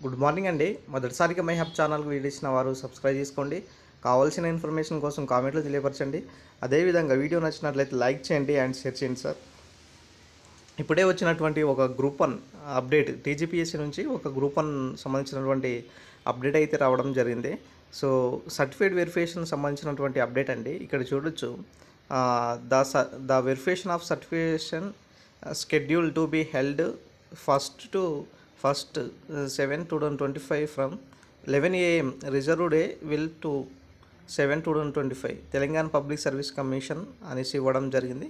Good morning అండి. మొదటిసారిగా my hub ఛానల్కి వీడియో ఇచ్చిన వారు సబ్స్క్రైబ్ చేసుకోండి. కావాల్సిన ఇన్ఫర్మేషన్ కోసం కామెంట్లో తెలియపరచండి. అదేవిధంగా వీడియో నచ్చినట్లయితే లైక్ చేయండి అండ్ షేర్ చేయండి సార్. ఇప్పుడే వచ్చినటువంటి ఒక గ్రూప్ 1 అప్డేట్ టీజీపీఎస్సీ నుంచి ఒక గ్రూప్ 1 సంబంధించినటువంటి అప్డేట్ అయితే రావడం జరిగింది. సో సర్టిఫికేట్ వెరిఫికేషన్ సంబంధించినటువంటి అప్డేట్ అండి. ఇక్కడ చూడొచ్చు, the verification of certification scheduled to be held 1/7/2025 from 11 AM reserved day will to 7/2025 Telangana public service commission అనేసి ఇవ్వడం జరిగింది.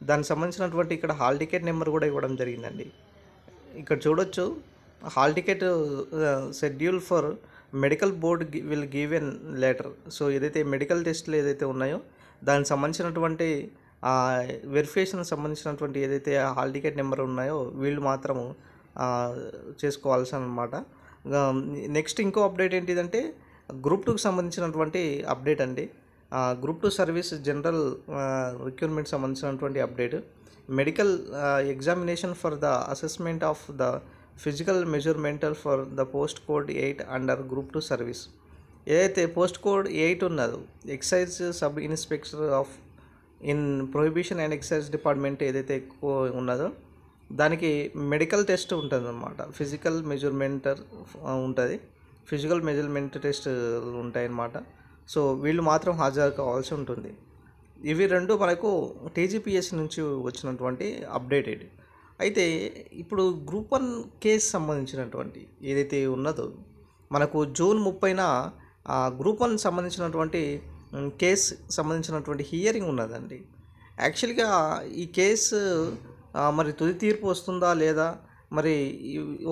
దానికి సంబంధించినటువంటి ఇక్కడ హాల్ టికెట్ నెంబర్ కూడా ఇవ్వడం జరిగిందండి. ఇక్కడ చూడొచ్చు, hall ticket schedule for medical board will give an letter. So ఏదైతే మెడికల్ టెస్ట్లు ఏదైతే ఉన్నాయో దానికి సంబంధించినటువంటి వెరిఫికేషన్ సంబంధించినటువంటి ఏదైతే హాల్ టికెట్ నెంబర్ ఉన్నాయో వీళ్ళు మాత్రము చేసుకోవాల్సి అన్నమాట. నెక్స్ట్ ఇంకో అప్డేట్ ఏంటిదంటే గ్రూప్ 2కి సంబంధించినటువంటి అప్డేట్ అండి. గ్రూప్ 2 సర్వీస్ జనరల్ రిక్రూట్మెంట్ సంబంధించినటువంటి update. Medical examination for the assessment of the physical measurement for the post code 8 under group 2 service. ఏదైతే పోస్ట్ కోడ్ 8 ఉన్నదో excise sub inspector of in prohibition and excise department ఏదైతే ఎక్కువ ఉన్నదో దానికి medical test ఉంటుంది అన్నమాట. Physical మెజర్మెంటర్ ఉంటుంది, physical measurement test ఉంటాయన్నమాట. సో వీళ్ళు మాత్రం హాజరు కావాల్సి ఉంటుంది. ఇవి రెండు మనకు టీజీపీఎస్సీ నుంచి వచ్చినటువంటి అప్డేటెడ్. అయితే ఇప్పుడు గ్రూప్ 1 కేసు సంబంధించినటువంటి ఏదైతే ఉన్నదో మనకు జూన్ 30న గ్రూప్ 1 సంబంధించినటువంటి కేసు సంబంధించినటువంటి హియరింగ్ ఉన్నదండి. యాక్చువల్గా ఈ కేసు మరి తుది తీర్పు వస్తుందా లేదా, మరి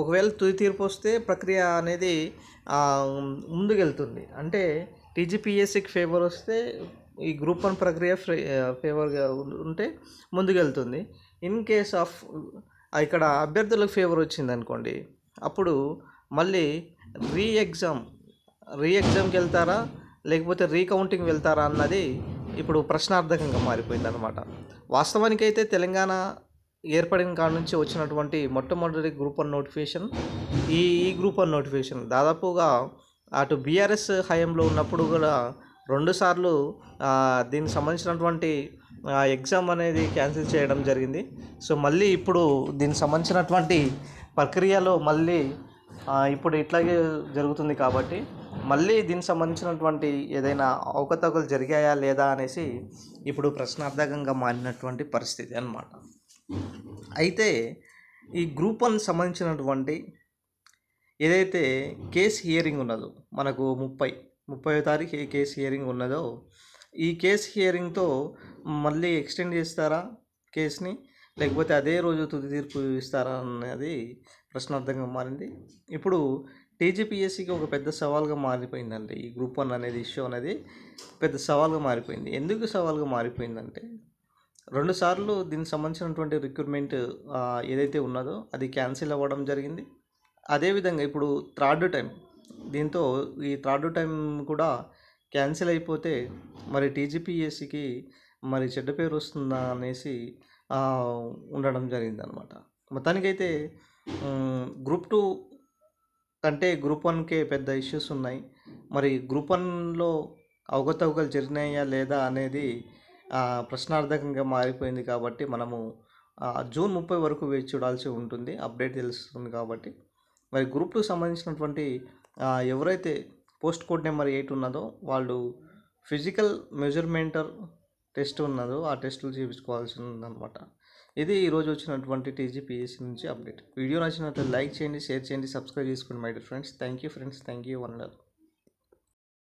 ఒకవేళ తుది తీర్పు వస్తే ప్రక్రియ అనేది ముందుకెళ్తుంది. అంటే టీజీపీఎస్సీకి ఫేవర్ వస్తే ఈ గ్రూప్ 1 ప్రక్రియ ఫేవర్గా ఉంటే ముందుకెళ్తుంది. ఇన్ కేస్ ఆఫ్ ఇక్కడ అభ్యర్థులకు ఫేవర్ వచ్చింది అనుకోండి, అప్పుడు మళ్ళీ రీఎగ్జామ్కి వెళ్తారా లేకపోతే రీకౌంటింగ్ వెళ్తారా అన్నది ఇప్పుడు ప్రశ్నార్థకంగా మారిపోయింది అనమాట. వాస్తవానికి అయితే తెలంగాణ ఏర్పడిన కాడ నుంచి వచ్చినటువంటి మొట్టమొదటి గ్రూప్ 1 నోటిఫికేషన్ ఈ గ్రూప్ 1 నోటిఫికేషన్ దాదాపుగా అటు బీఆర్ఎస్ హయాంలో ఉన్నప్పుడు కూడా 2 సార్లు దీనికి సంబంధించినటువంటి ఎగ్జామ్ అనేది క్యాన్సిల్ చేయడం జరిగింది. సో మళ్ళీ ఇప్పుడు దీనికి సంబంధించినటువంటి ప్రక్రియలో మళ్ళీ ఇప్పుడు ఇట్లాగే జరుగుతుంది కాబట్టి మళ్ళీ దీనికి సంబంధించినటువంటి ఏదైనా అవకతవకలు జరిగాయా లేదా అనేసి ఇప్పుడు ప్రశ్నార్థకంగా మారినటువంటి పరిస్థితి అన్నమాట. అయితే ఈ గ్రూప్ 1 సంబంధించినటువంటి ఏదైతే కేసు హియరింగ్ ఉన్నదో మనకు 30వ తారీఖు ఏ కేసు హియరింగ్ ఉన్నదో ఈ కేసు హియరింగ్తో మళ్ళీ ఎక్స్టెండ్ చేస్తారా కేసుని, లేకపోతే అదే రోజు తుది తీర్పు ఇస్తారా అన్నది ప్రశ్నార్థకంగా మారింది. ఇప్పుడు టీజీపీఎస్సీకి ఒక పెద్ద సవాల్గా మారిపోయిందండి. ఈ గ్రూప్ 1 అనేది ఇష్యూ అనేది పెద్ద సవాల్గా మారిపోయింది. ఎందుకు సవాల్గా మారిపోయిందంటే 2 సార్లు దీనికి సంబంధించినటువంటి రిక్రూట్మెంట్ ఏదైతే ఉన్నదో అది క్యాన్సిల్ అవ్వడం జరిగింది. అదేవిధంగా ఇప్పుడు థర్డ్ టైం దీంతో ఈ థర్డ్ టైం కూడా క్యాన్సిల్ అయిపోతే మరి టీజీపీఎస్సీకి మరి చెడ్డ పేరు వస్తుందా అనేసి ఉండడం జరిగింది అనమాట. మొత్తానికైతే గ్రూప్ 2 కంటే గ్రూప్ 1కే పెద్ద ఇష్యూస్ ఉన్నాయి. మరి గ్రూప్ 1లో అవకతవకలు జరిగినాయా లేదా అనేది ప్రశ్నార్థకంగా మారిపోయింది. కాబట్టి మనము జూన్ 30 వరకు వేచి చూడాల్సి ఉంటుంది, అప్డేట్ తెలుస్తుంది. కాబట్టి మరి గ్రూప్ 2 సంబంధించినటువంటి ఎవరైతే పోస్ట్ కోడ్ నెంబర్ 8 ఉన్నదో వాళ్ళు ఫిజికల్ మెజర్మెంటర్ టెస్ట్ ఉన్నదో ఆ టెస్టులు చేయించుకోవాల్సి ఉందన్నమాట. ఇది ఈరోజు వచ్చినటువంటి టీజీపీఎస్సీ నుంచి అప్డేట్. వీడియో నచ్చినట్లయితే లైక్ చేయండి, షేర్ చేయండి, సబ్స్క్రైబ్ చేసుకోండి my dear friends. Thank you friends, thank you one and all.